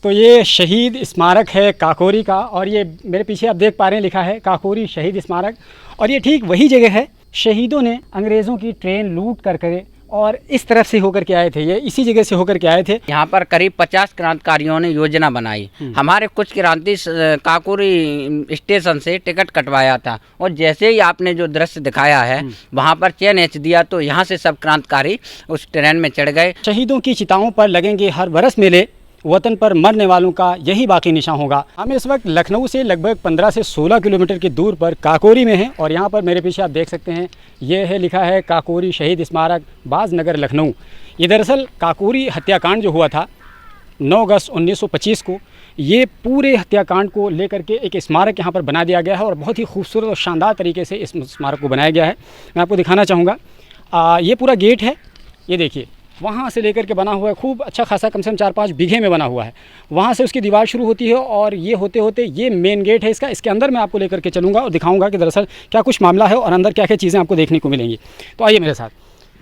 तो ये शहीद स्मारक है काकोरी का, और ये मेरे पीछे आप देख पा रहे हैं लिखा है काकोरी शहीद स्मारक। और ये ठीक वही जगह है, शहीदों ने अंग्रेज़ों की ट्रेन लूट कर करे और इस तरफ से होकर के आए थे, ये इसी जगह से होकर के आए थे। यहाँ पर करीब 50 क्रांतिकारियों ने योजना बनाई। हमारे कुछ क्रांति काकोरी स्टेशन से टिकट कटवाया था, और जैसे ही आपने जो दृश्य दिखाया है वहाँ पर चेन खींच दिया तो यहाँ से सब क्रांतिकारी उस ट्रेन में चढ़ गए। शहीदों की चिताओं पर लगेंगे हर बरस मेले, वतन पर मरने वालों का यही बाकी निशान होगा। हम इस वक्त लखनऊ से लगभग 15 से 16 किलोमीटर की दूर पर काकोरी में हैं, और यहाँ पर मेरे पीछे आप देख सकते हैं ये है लिखा है काकोरी शहीद स्मारक बाज़नगर लखनऊ। ये दरअसल काकोरी हत्याकांड जो हुआ था 9 अगस्त 1925 को, ये पूरे हत्याकांड को लेकर के एक स्मारक यहाँ पर बना दिया गया है, और बहुत ही खूबसूरत और शानदार तरीके से इस स्मारक को बनाया गया है। मैं आपको दिखाना चाहूँगा, ये पूरा गेट है, ये देखिए वहाँ से लेकर के बना हुआ है, खूब अच्छा खासा, कम से कम 4-5 बीघे में बना हुआ है। वहाँ से उसकी दीवार शुरू होती है, और ये होते होते ये मेन गेट है इसका। इसके अंदर मैं आपको लेकर के चलूँगा और दिखाऊँगा कि दरअसल क्या कुछ मामला है और अंदर क्या क्या चीज़ें आपको देखने को मिलेंगी। तो आइए मेरे साथ।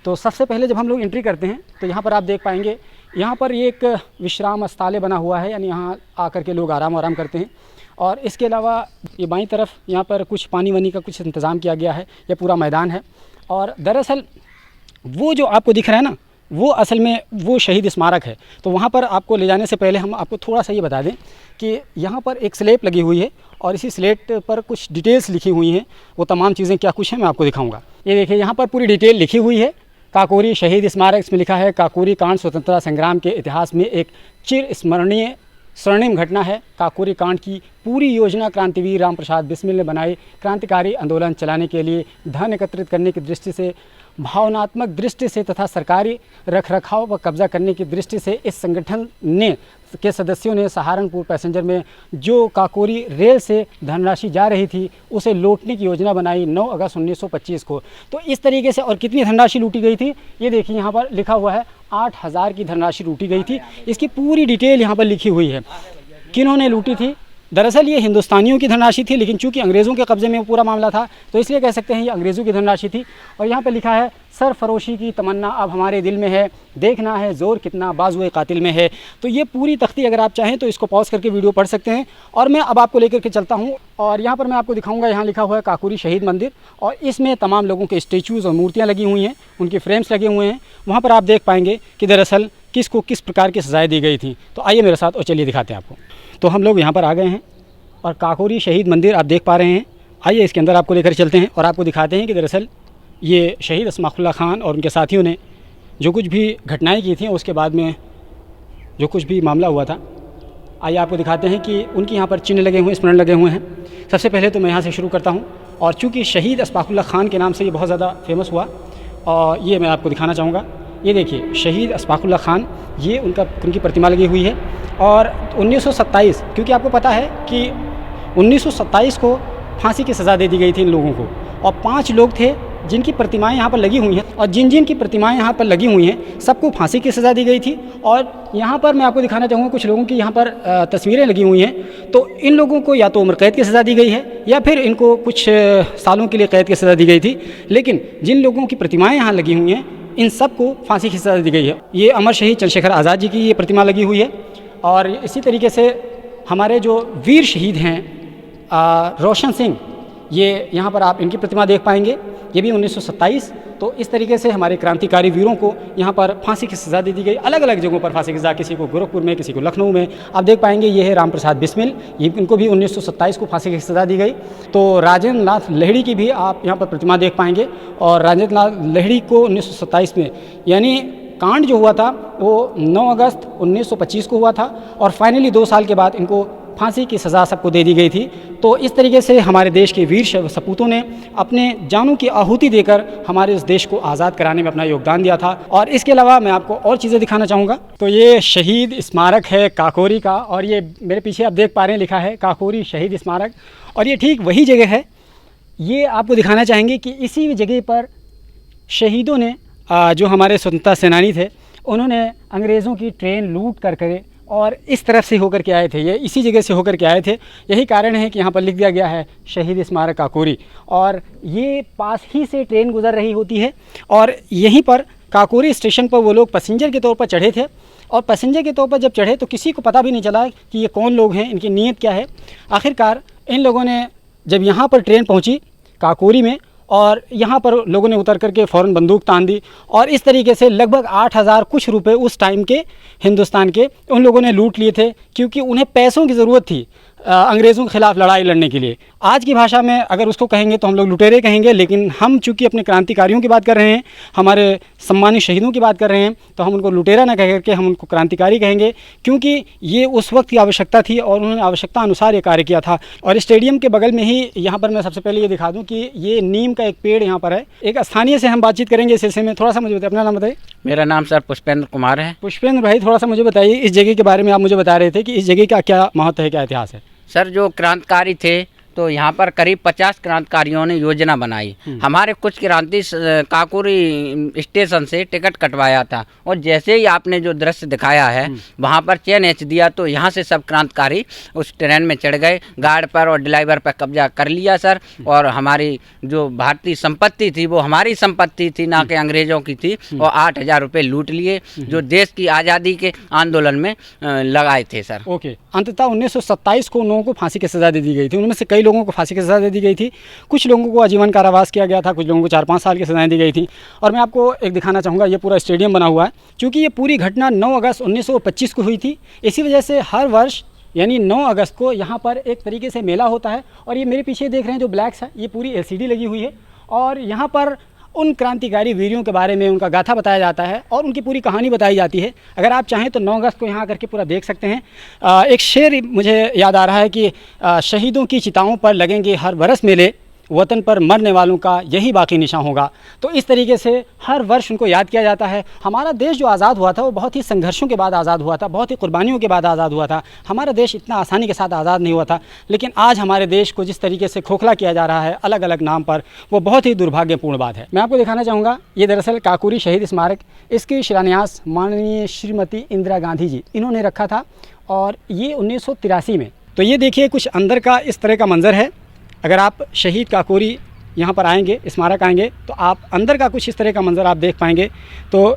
तो सबसे पहले जब हम लोग एंट्री करते हैं तो यहाँ पर आप देख पाएंगे, यहाँ पर ये एक विश्राम स्थल बना हुआ है, यानी यहाँ आकर के लोग आराम करते हैं। और इसके अलावा ये बाईं तरफ यहाँ पर कुछ पानी वानी का कुछ इंतज़ाम किया गया है, ये पूरा मैदान है। और दरअसल वो जो आपको दिख रहा है ना, वो असल में वो शहीद स्मारक है। तो वहाँ पर आपको ले जाने से पहले हम आपको थोड़ा सा ये बता दें कि यहाँ पर एक स्लेट लगी हुई है, और इसी स्लेट पर कुछ डिटेल्स लिखी हुई हैं। वो तमाम चीज़ें क्या कुछ हैं मैं आपको दिखाऊंगा। ये देखिए यहाँ पर पूरी डिटेल लिखी हुई है, काकोरी शहीद स्मारक। इसमें लिखा है काकोरी कांड स्वतंत्रता संग्राम के इतिहास में एक चिर स्मरणीय स्वर्णिम घटना है। काकोरी कांड की पूरी योजना क्रांतिवीर राम प्रसाद बिस्मिल ने बनाई। क्रांतिकारी आंदोलन चलाने के लिए धन एकत्रित करने की दृष्टि से, भावनात्मक दृष्टि से तथा सरकारी रखरखाव पर कब्जा करने की दृष्टि से इस संगठन ने के सदस्यों ने सहारनपुर पैसेंजर में जो काकोरी रेल से धनराशि जा रही थी उसे लूटने की योजना बनाई 9 अगस्त 1925 को। तो इस तरीके से, और कितनी धनराशि लूटी गई थी ये देखिए यहाँ पर लिखा हुआ है, 8000 की धनराशि लूटी गई थी। इसकी पूरी डिटेल यहाँ पर लिखी हुई है, किन्होंने लूटी थी। दरअसल ये हिंदुस्तानियों की धनराशि थी, लेकिन चूंकि अंग्रेज़ों के कब्ज़े में वो पूरा मामला था तो इसलिए कह सकते हैं ये अंग्रेज़ों की धनराशि थी। और यहाँ पे लिखा है, सरफरोशी की तमन्ना अब हमारे दिल में है, देखना है ज़ोर कितना बाजुए कातिल में है। तो ये पूरी तख्ती अगर आप चाहें तो इसको पॉज करके वीडियो पढ़ सकते हैं। और मैं अब आपको लेकर के चलता हूँ, और यहाँ पर मैं आपको दिखाऊँगा, यहाँ लिखा हुआ है काकोरी शहीद मंदिर, और इसमें तमाम लोगों के स्टेचूज़ और मूर्तियाँ लगी हुई हैं, उनके फ्रेम्स लगे हुए हैं। वहाँ पर आप देख पाएंगे कि दरअसल किसको किस प्रकार की सजाएँ दी गई थी। तो आइए मेरे साथ और चलिए दिखाते हैं आपको। तो हम लोग यहाँ पर आ गए हैं, और काकोरी शहीद मंदिर आप देख पा रहे हैं। आइए इसके अंदर आपको लेकर चलते हैं और आपको दिखाते हैं कि दरअसल ये शहीद अशफाक़ुल्लाह खान और उनके साथियों ने जो कुछ भी घटनाएं की थी, उसके बाद में जो कुछ भी मामला हुआ था, आइए आपको दिखाते हैं कि उनके यहाँ पर चिन्ह लगे हुए हैं, स्मरण लगे हुए हैं। सबसे पहले तो मैं यहाँ से शुरू करता हूँ, और चूँकि शहीद अशफाक़ुल्लाह खान के नाम से ये बहुत ज़्यादा फेमस हुआ, और ये मैं आपको दिखाना चाहूँगा। ये देखिए शहीद अशफाक़ुल्लाह खान, ये उनकी प्रतिमा लगी हुई है। और 1927, क्योंकि आपको पता है कि 1927 को फांसी की सज़ा दे दी गई थी इन लोगों को, और 5 लोग थे जिनकी प्रतिमाएं यहाँ पर लगी हुई हैं, और जिन की प्रतिमाएं यहाँ पर लगी हुई हैं सबको फांसी की सज़ा दी गई थी। और यहाँ पर मैं आपको दिखाना चाहूँगा कुछ लोगों की यहाँ पर तस्वीरें लगी हुई हैं। तो इन लोगों को या तो उम्र कैद की सज़ा दी गई है, या फिर इनको कुछ सालों के लिए कैद की सज़ा दी गई थी। लेकिन जिन लोगों की प्रतिमाएँ यहाँ लगी हुई हैं इन सबको फांसी की सज़ा दी गई है। ये अमर शहीद चंद्रशेखर आज़ाद जी की ये प्रतिमा लगी हुई है। और इसी तरीके से हमारे जो वीर शहीद हैं रोशन सिंह, ये यहाँ पर आप इनकी प्रतिमा देख पाएंगे, ये भी 1927। तो इस तरीके से हमारे क्रांतिकारी वीरों को यहाँ पर फांसी की सज़ा दे दी गई, अलग अलग जगहों पर फांसी की सज़ा, किसी को गोरखपुर में, किसी को लखनऊ में। आप देख पाएंगे ये है राम प्रसाद बिस्मिल, ये इनको भी 1927 को फांसी की सज़ा दी गई। तो राजेंद्र नाथ लहड़ी की भी आप यहाँ पर प्रतिमा देख पाएंगे, और राजेंद्र नाथ लहड़ी को 1927 में, यानी कांड जो हुआ था वो 9 अगस्त 1925 को हुआ था, और फाइनली 2 साल के बाद इनको फांसी की सज़ा सबको दे दी गई थी। तो इस तरीके से हमारे देश के वीर सपूतों ने अपने जानों की आहुति देकर हमारे इस देश को आज़ाद कराने में अपना योगदान दिया था। और इसके अलावा मैं आपको और चीज़ें दिखाना चाहूँगा। तो ये शहीद स्मारक है काकोरी का, और ये मेरे पीछे आप देख पा रहे हैं लिखा है काकोरी शहीद स्मारक, और ये ठीक वही जगह है। ये आपको दिखाना चाहेंगे कि इसी जगह पर शहीदों ने, जो हमारे स्वतंत्रता सेनानी थे, उन्होंने अंग्रेज़ों की ट्रेन लूट कर करे और इस तरफ से होकर के आए थे, ये इसी जगह से होकर के आए थे। यही कारण है कि यहाँ पर लिख दिया गया है शहीद स्मारक काकोरी, और ये पास ही से ट्रेन गुजर रही होती है। और यहीं पर काकोरी स्टेशन पर वो लोग पैसेंजर के तौर पर चढ़े थे, और पैसेंजर के तौर पर जब चढ़े तो किसी को पता भी नहीं चला कि ये कौन लोग हैं, इनकी नीयत क्या है। आखिरकार इन लोगों ने जब यहाँ पर ट्रेन पहुँची काकोरी में, और यहाँ पर लोगों ने उतर करके फ़ौरन बंदूक तान दी और इस तरीके से लगभग 8,000 कुछ रुपए उस टाइम के हिंदुस्तान के उन लोगों ने लूट लिए थे, क्योंकि उन्हें पैसों की ज़रूरत थी अंग्रेज़ों के ख़िलाफ़ लड़ाई लड़ने के लिए। आज की भाषा में अगर उसको कहेंगे तो हम लोग लुटेरे कहेंगे, लेकिन हम चूँकि अपने क्रांतिकारियों की बात कर रहे हैं, हमारे सम्मानित शहीदों की बात कर रहे हैं, तो हम उनको लुटेरा ना कह करके हम उनको क्रांतिकारी कहेंगे, क्योंकि ये उस वक्त की आवश्यकता थी और उन्होंने आवश्यकता अनुसार ये कार्य किया था। और स्टेडियम के बगल में ही यहाँ पर मैं सबसे पहले ये दिखा दूँ कि ये नीम का एक पेड़ यहाँ पर है। एक स्थानीय से हम बातचीत करेंगे इस सिलसिले में। थोड़ा सा मुझे बताइए, अपना नाम बताइए। मेरा नाम सर पुष्पेंद्र कुमार है। पुष्पेंद्र भाई, थोड़ा सा मुझे बताइए इस जगह के बारे में। आप मुझे बता रहे थे कि इस जगह का क्या महत्व है, क्या इतिहास है? सर जो क्रांतिकारी थे तो यहाँ पर करीब 50 क्रांतिकारियों ने योजना बनाई। हमारे कुछ क्रांति काकोरी स्टेशन से टिकट कटवाया था और जैसे ही आपने जो दृश्य दिखाया है वहाँ पर चेन खींच दिया तो यहाँ से सब क्रांतिकारी उस ट्रेन में चढ़ गए, गार्ड पर और ड्राइवर पर कब्जा कर लिया सर। और हमारी जो भारतीय संपत्ति थी वो हमारी संपत्ति थी, ना कि अंग्रेजों की थी, और 8,000 रुपये लूट लिए जो देश की आज़ादी के आंदोलन में लगाए थे सर। ओके। अंततः 1927 को उन लोगों को फांसी की सज़ा दे दी गई थी। उनमें से कई लोगों को फांसी की सज़ा दे दी गई थी, कुछ लोगों को आजीवन कारावास किया गया था, कुछ लोगों को 4-5 साल की सज़ाएं दी गई थी। और मैं आपको एक दिखाना चाहूँगा, ये पूरा स्टेडियम बना हुआ है। क्योंकि ये पूरी घटना 9 अगस्त 1925 को हुई थी, इसी वजह से हर वर्ष यानी 9 अगस्त को यहाँ पर एक तरीके से मेला होता है। और ये मेरे पीछे देख रहे हैं जो ब्लैक्स है, ये पूरी LCD लगी हुई है और यहाँ पर उन क्रांतिकारी वीरों के बारे में उनका गाथा बताया जाता है और उनकी पूरी कहानी बताई जाती है। अगर आप चाहें तो 9 अगस्त को यहाँ करके पूरा देख सकते हैं। एक शेर मुझे याद आ रहा है कि शहीदों की चिताओं पर लगेंगे हर बरस मेले, वतन पर मरने वालों का यही बाकी निशान होगा। तो इस तरीके से हर वर्ष उनको याद किया जाता है। हमारा देश जो आज़ाद हुआ था वो बहुत ही संघर्षों के बाद आज़ाद हुआ था, बहुत ही कुर्बानियों के बाद आज़ाद हुआ था। हमारा देश इतना आसानी के साथ आज़ाद नहीं हुआ था। लेकिन आज हमारे देश को जिस तरीके से खोखला किया जा रहा है अलग अलग नाम पर, वो बहुत ही दुर्भाग्यपूर्ण बात है। मैं आपको दिखाना चाहूँगा, ये दरअसल काकोरी शहीद स्मारक, इसकी शिलान्यास माननीय श्रीमती इंदिरा गांधी जी इन्होंने रखा था और ये 1983 में। तो ये देखिए कुछ अंदर का इस तरह का मंज़र है। अगर आप शहीद काकोरी यहाँ पर आएंगे, स्मारक आएंगे, तो आप अंदर का कुछ इस तरह का मंज़र आप देख पाएंगे। तो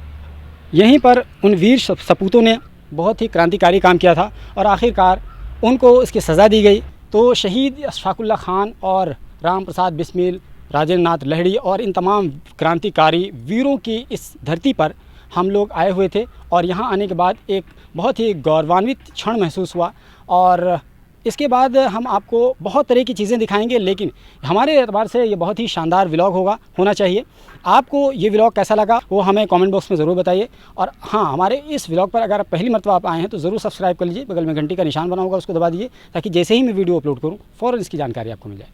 यहीं पर उन वीर सपूतों ने बहुत ही क्रांतिकारी काम किया था और आखिरकार उनको इसकी सज़ा दी गई। तो शहीद अशफाकुल्ला खान और राम प्रसाद बिस्मिल, राजेंद्र नाथ लहड़ी और इन तमाम क्रांतिकारी वीरों की इस धरती पर हम लोग आए हुए थे और यहाँ आने के बाद एक बहुत ही गौरवान्वित क्षण महसूस हुआ। और इसके बाद हम आपको बहुत तरह की चीज़ें दिखाएंगे, लेकिन हमारे एतबार से ये बहुत ही शानदार व्लॉग होना चाहिए। आपको ये व्लॉग कैसा लगा वो हमें कमेंट बॉक्स में ज़रूर बताइए। और हाँ, हमारे इस व्लॉग पर अगर पहली मरतबा आप आए हैं तो ज़रूर सब्सक्राइब कर लीजिए, बगल में घंटी का निशान बना होगा उसको दबा दीजिए, ताकि जैसे ही मैं वीडियो अपलोड करूँ फ़ौरन इसकी जानकारी आपको मिल जाए।